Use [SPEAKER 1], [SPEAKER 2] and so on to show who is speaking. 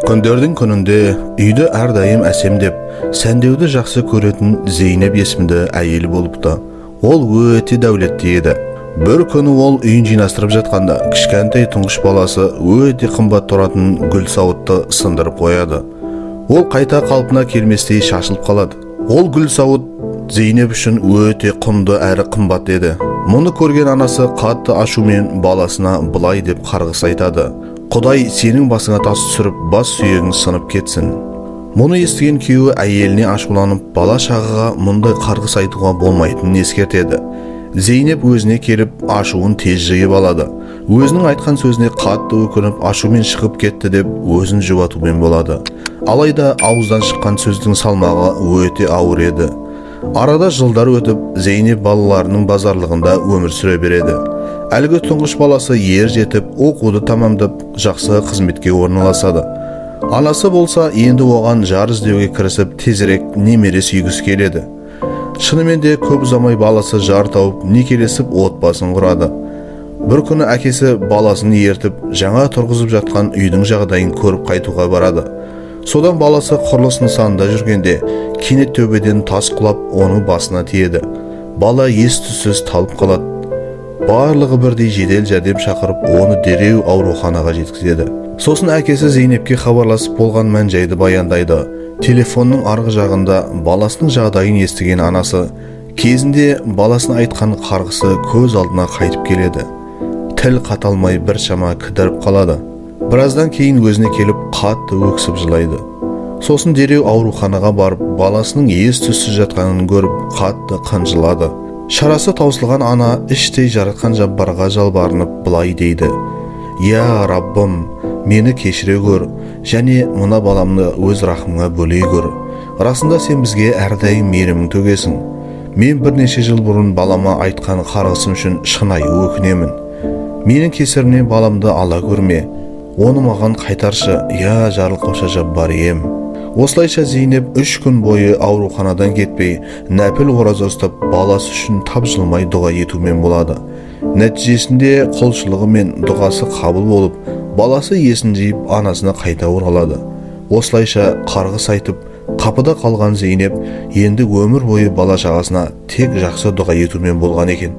[SPEAKER 1] Күндердің күнінде үйді әрдайым әсем деп, сәндеуді жақсы көретін Зейнеп есімді әйел болыпты. Ол өте дәулетті еді. Бір күні ол үйін жинастырып жатқанда, кішкентай тұңғыш баласы өте қымбат тұратын гүл сауытты сындырып қояды. Ол қайта қалпына келместей шашылып қалады. Ол гүл сауыт Зейнеп үшін өте құнды әрі қымбат еді. Мұны көрген анасы қатты ашумен баласына былай деп қарғыс айтады: «Құдай сенің басыңа тас түсіріп, бас сүйегің сынып кетсін». Мұны естіген күйеуі әйеліне ашуланып, бала шағаға мұндай қарғыс айтуға болмайтынын ескертеді. Зейнеп өзіне келіп, ашуын тез жиып алады. Өзінің айтқан сөзіне қатты өкініп, ашумен шығып кетті деп өзін жұбатумен болады. Алайда ауыздан шыққан сөздің салмағы өте ауыр еді. Арада жылдар өтіп, Зейнеп балаларының базарлығында өмір сүре береді. Әлгі тұңғыш баласы ер жетіп, оқуды тамамдап, жақсы қызметке орналасады. Анасы болса, енді оған жар іздеуге кірісіп, тезірек немере сүйгісі келеді. Шынымен де көп ұзамай баласы жар тауып, некелесіп, отбасын құрады. Бір күні әкесі баласын ертіп, жаңа тұрғызып жатқан үйдің жағдайын көріп қайтуға барады. Содан баласы құрылыс нысанында жүргенде, кенет төбеден тас құлап, оның басына тиеді. Бала ес-түссіз талып қалады. Барлығы бірдей жедел жәрдем шақырып, оны дереу ауруханаға жеткізеді. Сосын әкесі Зейнепке хабарласып болған мән-жайды баяндайды. Телефонның арғы жағында баласының жағдайын естіген анасы кезінде баласына айтқан қарғысы көз алдына қайтып келеді. Тіл қата алмай біршама кідіріп қалады. Біраздан кейін өзіне келіп қатты өксіп жылайды. Сосын дереу ауруханаға барып, баласының ес-түссіз жатқанын көріп, қатты қынжылады. Шарасы таусылған ана іштей жаратқан Жаббарға жалбарынып былай дейді: «Я Раббым, мені кешіре көр, және мына баламны өз рахымыңа бөлей көр. Расында сен бізге әрдайым мейірімің төгесің. Мен бірнеше жыл бұрын балама айтқан қарғысым үшін шынайы өкінемін. Менің кесірімнен баламды ала көрме. Оны маған қайтаршы, я жарылқаушы Жаббар ием». Осылайша Зейнеп 3 күн бойы ауруханадан кетпей, нәпіл ораза ұстап, баласы үшін тапжылмай дұға етумен болады. Нәтижесінде құлшылығы мен дұғасы қабыл болып, баласы есін жиып, анасына қайта оралады. Осылайша қарғыс айтып, қапыда қалған Зейнеп енді өмір бойы бала шағасына тек жақсы дұға етумен болған екен.